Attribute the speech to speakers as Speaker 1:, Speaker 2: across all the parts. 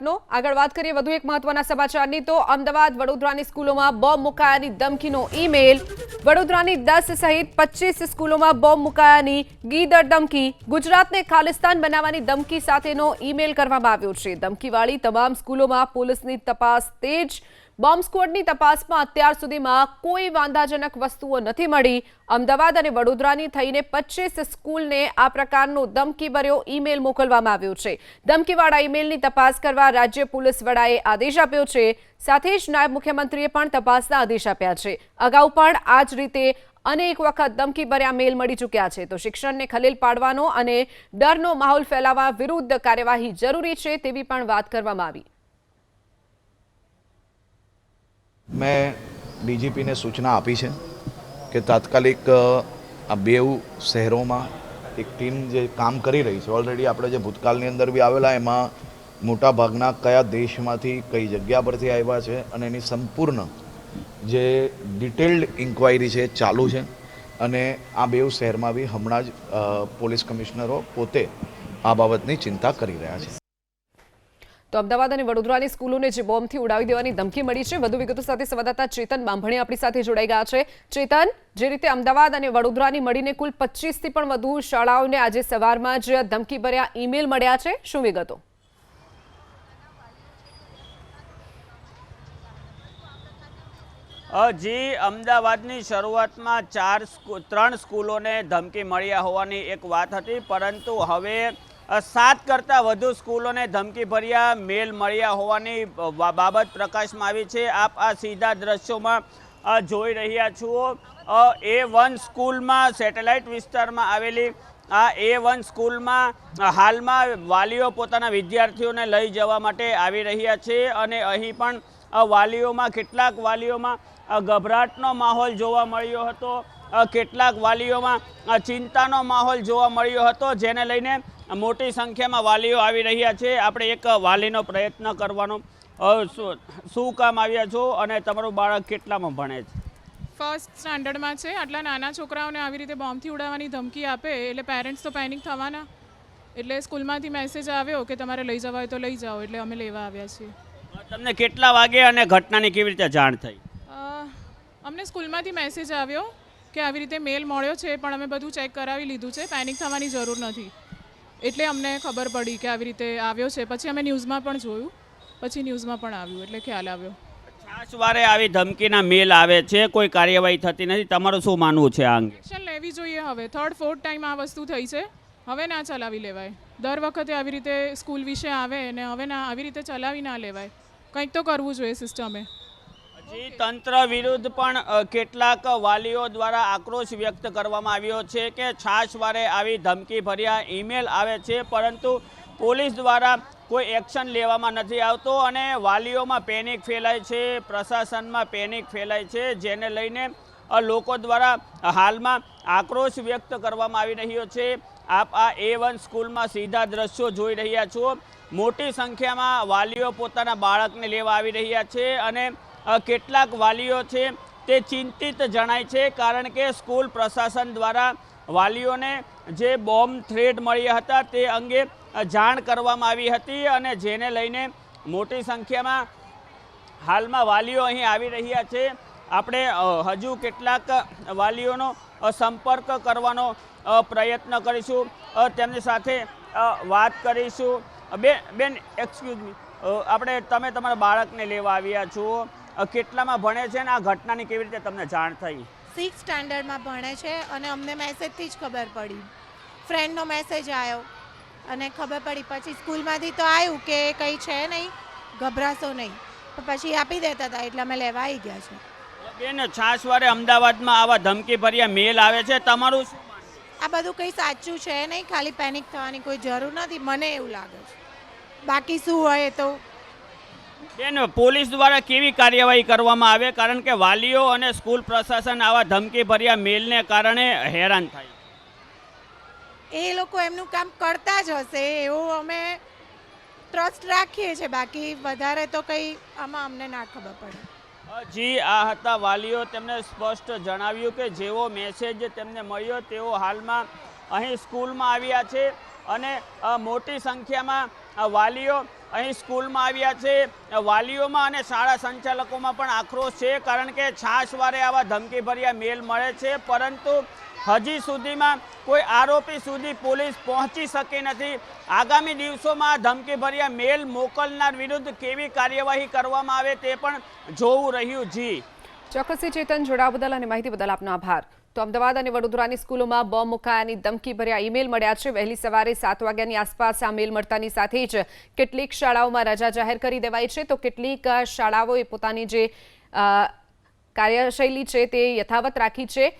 Speaker 1: આપનો। આગળ વાત કરીએ વધુ એક મહત્વના સમાચારની તો અમદાવાદ વડોદરાની સ્કૂલોમાં બોમ્બ મુકાયાની ધમકીનો ઈમેલ। વડોદરાની 10 સહિત 25 સ્કૂલોમાં બોમ્બ મુકાયાની ગીદड़ ધમકી। ગુજરાતને ખાલિસ્તાન બનાવવાની ધમકી સાથેનો ઈમેલ કરવામાં આવ્યો છે। ધમકીવાળી તમામ સ્કૂલોમાં પોલીસની તપાસ તેજ। બોમ્બ સ્ક્વોડની તપાસમાં અત્યાર સુધીમાં કોઈ વાંધાજનક વસ્તુઓ નથી મળી। અમદાવાદ અને વડોદરાની થઈને 25 સ્કૂલને આ પ્રકારનો ધમકીભર્યો ઈમેલ મોકલવામાં આવ્યો છે। ધમકીવાળા ઈમેલની તપાસ કરવા રાજ્ય પોલીસ વડાએ આદેશ આપ્યો છે। સાથે જ નાયબ મુખ્યમંત્રીએ પણ તપાસના આદેશ આપ્યા છે। અગાઉ પણ આ જ રીતે અનેક વખત ધમકીભર્યા મેલ મળી ચૂક્યા છે। તો શિક્ષણને ખલેલ પાડવાનો અને ડરનો માહોલ ફેલાવવા વિરુદ્ધ કાર્યવાહી જરૂરી છે તેવી પણ વાત કરવામાં આવી।
Speaker 2: मैं डीजीपी ने सूचना आपी है कि तात्कालिक आ बेव शहरों में एक टीम जो काम करी रही है। ऑलरेडी આપણે જે ભૂતકાળની અંદર બી આવેલા એમાં મોટા ભાગના કયા દેશમાંથી કઈ જગ્યા પરથી આવ્યા છે અને એની સંપૂર્ણ જે ડિટેલ્ડ ઇન્ક્વાયરી છે ચાલુ છે। અને આ બેવ શહેરમાં બી હમણાં જ પોલીસ કમિશનરો પોતે આ બાબતની ચિંતા કરી રહ્યા છે।
Speaker 1: તો અમદાવાદ અને વડોદરાની સ્કૂલોને જે બોમ્બથી ઉડાવી દેવાની ધમકી મળી છે વધુ વિગતો સાથે સંવાદદાતા ચેતન બાંભણી આપણી સાથે જોડાઈ ગયા છે। ચેતન, જે રીતે અમદાવાદ અને વડોદરાની મળીને કુલ 25 થી પણ વધુ શાળાઓને આજે સવારમાં જ ધમકીભર્યા ઈમેલ મળ્યા છે, શું વિગતો?
Speaker 3: જી, અમદાવાદની શરૂઆતમાં 3 સ્કૂલોને ધમકી મળ્યા હોવાની એક વાત હતી, પરંતુ હવે 7 કરતાં વધુ સ્કૂલોને ધમકીભર્યા મેલ મળ્યા હોવાની બાબત પ્રકાશમાં આવી છે। આપ આ સીધા દ્રશ્યોમાં જોઈ રહ્યા છો। A1 સ્કૂલમાં સેટેલાઇટ વિસ્તારમાં આવેલી આ A1 સ્કૂલમાં હાલમાં વાલીઓ પોતાના વિદ્યાર્થીઓને લઈ જવા માટે આવી રહ્યા છે અને અહીં પણ વાલીઓમાં કેટલાક વાલીઓમાં ગભરાટનો માહોલ જોવા મળ્યો હતો। કેટલાક વાલીઓમાં ચિંતાનો માહોલ જોવા મળ્યો હતો, જેને લઈને મોટી સંખ્યામાં વાલીઓ આવી રહ્યા છે। આપણે એક વાલીનો પ્રયત્ન કરવાનો। શું કામ આવ્યા છો અને તમારું બાળક કેટલામાં ભણે છે?
Speaker 4: ફર્સ્ટ સ્ટાન્ડર્ડમાં છે। આટલા નાના છોકરાઓને આવી રીતે બોમ્બથી ઉડાવવાની ધમકી આપે એટલે પેરેન્ટ્સ તો પેનિક થવાના। એટલે સ્કૂલમાંથી મેસેજ આવ્યો કે તમારે લઈ જવા હોય તો લઈ જાઓ, એટલે અમે લેવા આવ્યા છીએ।
Speaker 3: તમને કેટલા વાગે અને ઘટનાની કેવી રીતે જાણ થઈ?
Speaker 4: અમને સ્કૂલમાંથી મેસેજ આવ્યો કે આવી રીતે મેલ મળ્યો છે, પણ અમે બધું ચેક કરાવી લીધું છે, પેનિક થવાની જરૂર નથી, એટલે અમને ખબર પડી કે આવી રીતે આવ્યો છે। પછી અમે ન્યૂઝમાં પણ જોયું, પછી ન્યૂઝમાં પણ આવ્યું એટલે ખ્યાલ આવ્યો।
Speaker 3: છાશવારે આવી ધમકીના મેલ આવે છે, કોઈ કાર્યવાહી થતી નથી, તમારું શું માનવું છે આ અંગે?
Speaker 4: એક્શન લેવી જોઈએ। હવે 3rd 4th ટાઈમ આ વસ્તુ થઈ છે, હવે ના ચલાવી લેવાય। દર વખતે આવી રીતે સ્કૂલ વિશે આવે ને હવે ના આવી રીતે ચલાવી ના લેવાય, કંઈક તો કરવું જોઈએ સિસ્ટમે।
Speaker 3: જી, તંત્ર વિરુદ્ધ પણ કેટલાક વાલીઓ દ્વારા આક્રોશ વ્યક્ત કરવામાં આવ્યો છે કે છાશવારે આવી ધમકીભર્યા ઈમેલ આવે છે, પરંતુ પોલીસ દ્વારા કોઈ એક્શન લેવામાં નથી આવતો અને વાલીઓમાં પેનિક ફેલાય છે, પ્રશાસનમાં પેનિક ફેલાય છે, જેને લઈને લોકો દ્વારા હાલમાં આક્રોશ વ્યક્ત કરવામાં આવી રહ્યો છે। આપ આ A1 સ્કૂલમાં સીધા દ્રશ્યો જોઈ રહ્યા છો। મોટી સંખ્યામાં વાલીઓ પોતાના બાળકને લેવા આવી રહ્યા છે અને કેટલાક વાલીઓ છે તે ચિંતિત જણાય છે, કારણ કે સ્કૂલ પ્રશાસન દ્વારા વાલીઓને જે બોમ્બ થ્રેટ મળ્યા હતા તે અંગે જાણ કરવામાં આવી હતી અને જેને લઈને મોટી સંખ્યામાં હાલમાં વાલીઓ અહીં આવી રહ્યા છે। આપણે હજુ કેટલાક વાલીઓનો સંપર્ક કરવાનો પ્રયત્ન કરીશું, તેમની સાથે વાત કરીશું। બેન, એક્સક્યુઝ મી, તમે તમારા બાળકને લેવા આવ્યા છો, કેટલામાં ભણે છે ને આ ઘટનાની કેવી રીતે તમને જાણ થઈ?
Speaker 5: 6th સ્ટાન્ડર્ડમાં ભણે છે અને અમને મેસેજથી જ ખબર પડી, ફ્રેન્ડનો મેસેજ આવ્યો અને ખબર પડી। પછી સ્કૂલમાંથી તો આવ્યું કે કંઈ છે નહીં, ગભરાશો નહીં, પછી આપી દેતા હતા એટલે અમે લેવા આવી ગયા છે।
Speaker 3: બેન, છાશવારે અમદાવાદમાં આવા ધમકીભર્યા મેલ આવે છે, તમારું શું?
Speaker 5: આ બધું કંઈ સાચું છે નહીં, ખાલી પેનિક થવાની કોઈ જરૂર નથી, મને એવું લાગે છે, બાકી શું હોય તો।
Speaker 3: બેન, પોલીસ દ્વારા કેવી કાર્યવાહી કરવામાં આવે, કારણ કે વાલીઓ અને સ્કૂલ પ્રશાસન આવા ધમકીભર્યા મેલને કારણે હેરાન થાય?
Speaker 5: એ લોકો એમનું કામ કરતા જ હશે એવું અમે ટ્રસ્ટ રાખીએ છીએ, બાકી વધારે તો કંઈ આમાં અમને ના ખબર પડે।
Speaker 3: જી, આ હતા વાલીઓ। તેમણે સ્પષ્ટ જણાવ્યું કે જેવો મેસેજ તેમને મળ્યો તેઓ હાલમાં અહીં સ્કૂલમાં આવ્યા છે અને મોટી સંખ્યામાં વાલીઓ અહીં સ્કૂલમાં આવ્યા છે। વાલીઓમાં અને શાળા સંચાલકોમાં પણ આક્રોશ છે, કારણ કે છાશવારે આવા ધમકીભર્યા મેલ મળે છે, પરંતુ હજી સુધીમાં કોઈ આરોપી સુધી પોલીસ પહોંચી શકી નથી। આગામી દિવસોમાં ધમકીભર્યા મેલ મોકલનાર વિરુદ્ધ કેવી કાર્યવાહી કરવામાં આવે તે પણ જોવું રહ્યું। જી
Speaker 1: ચોક્કસથી ચેતન, જોડાવા બદલ અને માહિતી બદલ આપનો આભાર। તો અમદાવાદ અને વડોદરાની સ્કૂલોમાં બોમ્બ મુકાયાની ધમકીભર્યા ઈમેલ મળ્યા છે। વહેલી સવારે 7 વાગ્યાની આસપાસ આ મેલ મળતાની સાથે જ કેટલીક શાળાઓમાં રજા જાહેર કરી દેવાઈ છે, તો કેટલીક શાળાઓએ પોતાની જે કાર્યશૈલી છે તે યથાવત રાખી છે।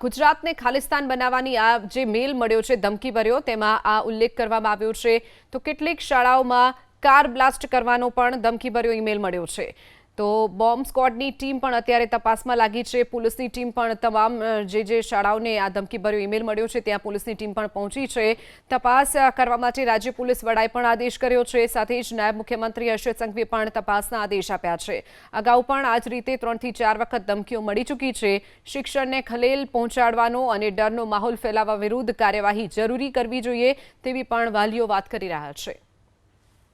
Speaker 1: ગુજરાતને ખાલિસ્તાન બનાવવાની આ જે મેલ મળ્યો છે ધમકીભર્યો, તેમાં આ ઉલ્લેખ કરવામાં આવ્યો છે। તો કેટલીક શાળાઓમાં કાર બ્લાસ્ટ કરવાનો પણ ધમકીભર્યો ઈમેલ મળ્યો છે। તો બોમ્બ સ્ક્વોડની ટીમ પણ અત્યારે તપાસમાં લાગી છે। પોલીસની ટીમ પણ તમામ જે શાળાઓને આ ધમકીભર્યો ઈમેલ મળ્યો છે ત્યાં પોલીસની ટીમ પણ પહોંચી છે। તપાસ કરવા માટે રાજ્ય પોલીસ વડાએ પણ આદેશ કર્યો છે। સાથે જ નાયબ મુખ્યમંત્રી હર્ષ સંઘવીએ પણ તપાસના આદેશ આપ્યા છે। અગાઉ પણ આ જ રીતે 3 થી 4 વખત ધમકીઓ મળી ચૂકી છે। શિક્ષણને ખલેલ પહોંચાડવાનો અને ડરનો માહોલ ફેલાવવા વિરુદ્ધ કાર્યવાહી જરૂરી કરવી જોઈએ તેવી પણ વાલીઓ વાત કરી રહ્યા છે।